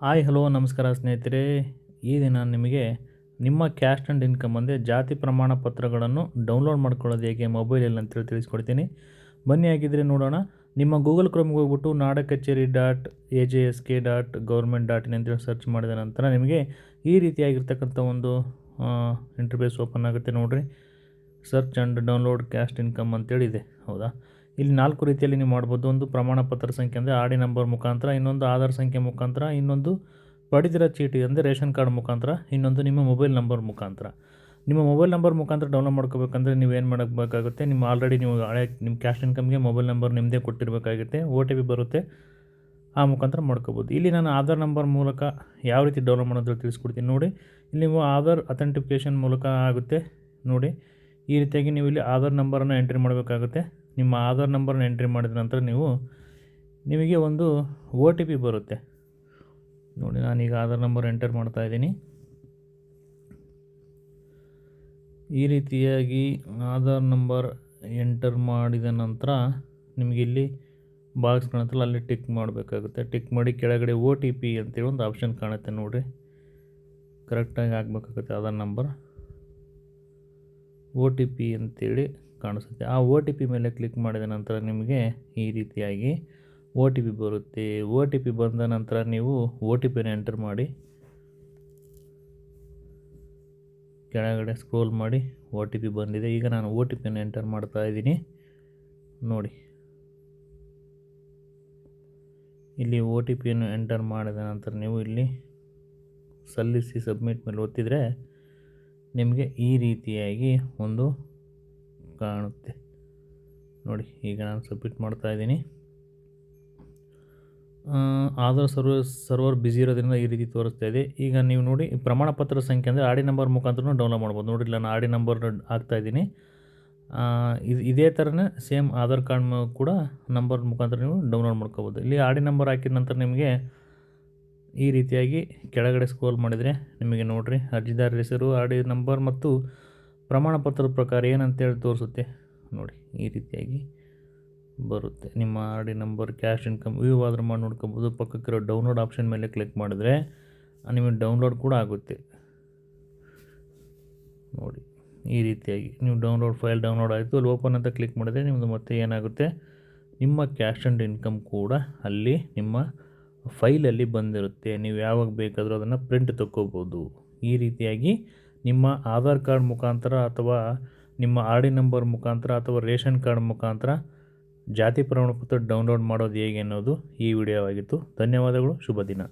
Hi hello ನಮಸ್ಕಾರ ಸ್ನೇಹಿತರೆ. ಈ ದಿನ ನಿಮಗೆ ನಿಮ್ಮ ಕ್ಯಾಸ್ಟ್ ಆ್ಯಂಡ್ ಇನ್ಕಮ್ ಅಂದರೆ ಜಾತಿ ಪ್ರಮಾಣ ಪತ್ರಗಳನ್ನು ಡೌನ್ಲೋಡ್ ಮಾಡ್ಕೊಳ್ಳೋದು ಹೇಗೆ ಮೊಬೈಲಲ್ಲಿ ಅಂತೇಳಿ ತಿಳಿಸ್ಕೊಡ್ತೀನಿ. ಬನ್ನಿ ಆಗಿದ್ದರೆ ನೋಡೋಣ. ನಿಮ್ಮ ಗೂಗಲ್ ಕ್ರೋಮ್ಗೆ ಹೋಗ್ಬಿಟ್ಟು naadkacheri.ajsk.government.in ಅಂತೇಳಿ ಸರ್ಚ್ ಮಾಡಿದ ನಂತರ ನಿಮಗೆ ಈ ರೀತಿಯಾಗಿರ್ತಕ್ಕಂಥ ಒಂದು ಇಂಟರ್ಫೇಸ್ ಓಪನ್ ಆಗುತ್ತೆ ನೋಡಿರಿ. Search and download caste income ಅಂತೇಳಿದೆ, ಹೌದಾ? ಇಲ್ಲಿ 4 ರೀತಿಯಲ್ಲಿ ನೀವು ಮಾಡ್ಬೋದು. ಒಂದು ಪ್ರಮಾಣ ಪತ್ರ ಸಂಖ್ಯೆ ಅಂದರೆ ಆರ್ ಡಿ ನಂಬರ್ ಮುಖಾಂತರ, ಇನ್ನೊಂದು ಆಧಾರ್ ಸಂಖ್ಯೆ ಮುಖಾಂತರ, ಇನ್ನೊಂದು ಪಡಿತರ ಚೀಟಿ ಅಂದರೆ ರೇಷನ್ ಕಾರ್ಡ್ ಮುಖಾಂತರ, ಇನ್ನೊಂದು ನಿಮ್ಮ ಮೊಬೈಲ್ ನಂಬರ್ ಮುಖಾಂತರ. ನಿಮ್ಮ ಮೊಬೈಲ್ ನಂಬರ್ ಮುಖಾಂತರ ಡೌನ್ಲೋಡ್ ಮಾಡ್ಕೋಬೇಕಂದ್ರೆ ನೀವೇನು ಮಾಡಬೇಕಾಗುತ್ತೆ, ನಿಮ್ಮ ಆಲ್ರೆಡಿ ನೀವು ಹಳೆ ನಿಮ್ಮ ಕ್ಯಾಸ್ಟ್ ಇನ್ಕಮ್ಗೆ ಮೊಬೈಲ್ ನಂಬರ್ ನಿಮ್ಮದೇ ಕೊಟ್ಟಿರಬೇಕಾಗುತ್ತೆ. OTP ಬರುತ್ತೆ, ಆ ಮುಖಾಂತರ ಮಾಡ್ಕೋಬೋದು. ಇಲ್ಲಿ ನಾನು ಆಧಾರ್ ನಂಬರ್ ಮೂಲಕ ಯಾವ ರೀತಿ ಡೌನ್ಲೋಡ್ ಮಾಡೋದು ತಿಳಿಸ್ಕೊಡ್ತೀನಿ ನೋಡಿ. ಇಲ್ಲಿ ನೀವು ಆಧಾರ್ ಅಥೆಂಟಿಫಿಕೇಷನ್ ಮೂಲಕ ಆಗುತ್ತೆ ನೋಡಿ. ಈ ರೀತಿಯಾಗಿ ನೀವು ಇಲ್ಲಿ ಆಧಾರ್ ನಂಬರನ್ನು ಎಂಟ್ರಿ ಮಾಡಬೇಕಾಗುತ್ತೆ. ನಿಮ್ಮ ಆಧಾರ್ ನಂಬರನ್ನು ಎಂಟ್ರಿ ಮಾಡಿದ ನಂತರ ನಿಮಗೆ ಒಂದು OTP ಬರುತ್ತೆ ನೋಡಿ. ನಾನೀಗ ಆಧಾರ್ ನಂಬರ್ ಎಂಟರ್ ಮಾಡ್ತಾ ಇದ್ದೀನಿ. ಈ ರೀತಿಯಾಗಿ ಆಧಾರ್ ನಂಬರ್ ಎಂಟರ್ ಮಾಡಿದ ನಂತರ ನಿಮಗೆ ಇಲ್ಲಿ ಬಾಕ್ಸ್ ಕಾಣುತ್ತಲ್ಲ, ಅಲ್ಲಿ ಟಿಕ್ ಮಾಡಬೇಕಾಗುತ್ತೆ. ಟಿಕ್ ಮಾಡಿ ಕೆಳಗಡೆ OTP ಅಂತೇಳಿ ಒಂದು ಆಪ್ಷನ್ ಕಾಣುತ್ತೆ ನೋಡಿರಿ. ಕರೆಕ್ಟಾಗಿ ಹಾಕಬೇಕಾಗುತ್ತೆ ಆಧಾರ್ ನಂಬರ್. OTP ಅಂತೇಳಿ ಕಾಣಿಸುತ್ತೆ. ಆ OTP ಮೇಲೆ ಕ್ಲಿಕ್ ಮಾಡಿದ ನಂತರ ನಿಮಗೆ ಈ ರೀತಿಯಾಗಿ OTP ಬರುತ್ತೆ. OTP ಬಂದ ನಂತರ ನೀವು OTPನ ಎಂಟರ್ ಮಾಡಿ ಕೆಳಗಡೆ ಸ್ಕ್ರೋಲ್ ಮಾಡಿ OTP ಬಂದಿದೆ. ಈಗ ನಾನು OTPನ ಎಂಟರ್ ಮಾಡ್ತಾ ಇದ್ದೀನಿ ನೋಡಿ. ಇಲ್ಲಿ OTPಯನ್ನು ಎಂಟರ್ ಮಾಡಿದ ನಂತರ ನೀವು ಇಲ್ಲಿ ಸಲ್ಲಿಸಿ ಸಬ್ಮಿಟ್ ಮೇಲೆ ಒತ್ತಿದರೆ ನಿಮಗೆ ಈ ರೀತಿಯಾಗಿ ಒಂದು ಕಾಣುತ್ತೆ ನೋಡಿ. ಈಗ ನಾನು ಸಬ್ಮಿಟ್ ಮಾಡ್ತಾ ಇದ್ದೀನಿ. ಆಧಾರ್ ಸರ್ವರ್ ಬ್ಯುಸಿ ಇರೋದ್ರಿಂದ ಈ ರೀತಿ ತೋರಿಸ್ತಾ ಇದೆ. ಈಗ ನೀವು ನೋಡಿ, ಪ್ರಮಾಣ ಪತ್ರದ ಸಂಖ್ಯೆ ಅಂದರೆ ಆರ್ ಡಿ ನಂಬರ್ ಮುಖಾಂತರ ಡೌನ್ಲೋಡ್ ಮಾಡ್ಬೋದು ನೋಡಿ. ನಾನು ಆರ್ ಡಿ ನಂಬರ್ ಹಾಕ್ತಾ ಇದ್ದೀನಿ. ಇದೇ ಥರನೇ ಸೇಮ್ ಆಧಾರ್ ಕಾರ್ಡ್ ಕೂಡ ನಂಬರ್ ಮುಖಾಂತರ ನೀವು ಡೌನ್ಲೋಡ್ ಮಾಡ್ಕೋಬೋದು. ಇಲ್ಲಿ ಆರ್ ಡಿ ನಂಬರ್ ಹಾಕಿದ ನಂತರ ನಿಮಗೆ ಈ ರೀತಿಯಾಗಿ ಕೆಳಗಡೆ ಸ್ಕ್ರೋಲ್ ಮಾಡಿದರೆ ನಿಮಗೆ ನೋಡಿರಿ ಅರ್ಜಿದಾರರ ಹೆಸರು, ಆರ್ ಡಿ ನಂಬರ್ ಮತ್ತು ಪ್ರಮಾಣ ಪತ್ರದ ಪ್ರಕಾರ ಏನಂತೇಳಿ ತೋರಿಸುತ್ತೆ ನೋಡಿ. ಈ ರೀತಿಯಾಗಿ ಬರುತ್ತೆ ನಿಮ್ಮ R D number. Cash income view ಆದರೂ ಮಾಡಿ ನೋಡ್ಕೋಬೋದು. ಪಕ್ಕಕ್ಕಿರೋ ಡೌನ್ಲೋಡ್ ಆಪ್ಷನ್ ಮೇಲೆ ಕ್ಲಿಕ್ ಮಾಡಿದ್ರೆ ನಿಮಗೆ ಡೌನ್ಲೋಡ್ ಕೂಡ ಆಗುತ್ತೆ ನೋಡಿ. ಈ ರೀತಿಯಾಗಿ ನೀವು ಫೈಲ್ ಡೌನ್ಲೋಡ್ ಆಯಿತು. ಅಲ್ಲಿ ಓಪನ್ ಅಂತ ಕ್ಲಿಕ್ ಮಾಡಿದರೆ ನಿಮ್ಮದು ಮತ್ತೆ ಏನಾಗುತ್ತೆ, ನಿಮ್ಮ ಕ್ಯಾಶ್ ಆ್ಯಂಡ್ ಇನ್ಕಮ್ ಕೂಡ ಅಲ್ಲಿ ನಿಮ್ಮ ಫೈಲಲ್ಲಿ ಬಂದಿರುತ್ತೆ. ನೀವು ಯಾವಾಗ ಬೇಕಾದರೂ ಅದನ್ನು ಪ್ರಿಂಟ್ ತಗೋಬೋದು. ಈ ರೀತಿಯಾಗಿ ನಿಮ್ಮ ಆಧಾರ್ ಕಾರ್ಡ್ ಮುಖಾಂತರ ಅಥವಾ ನಿಮ್ಮ ಆರ್ ಡಿ ನಂಬರ್ ಮುಖಾಂತರ ಅಥವಾ ರೇಷನ್ ಕಾರ್ಡ್ ಮುಖಾಂತರ ಜಾತಿ ಪ್ರಮಾಣಪತ್ರ ಡೌನ್ಲೋಡ್ ಮಾಡೋದು ಹೇಗೆ ಅನ್ನೋದು ಈ ವಿಡಿಯೋ ಆಗಿತ್ತು. ಧನ್ಯವಾದಗಳು. ಶುಭ ದಿನ.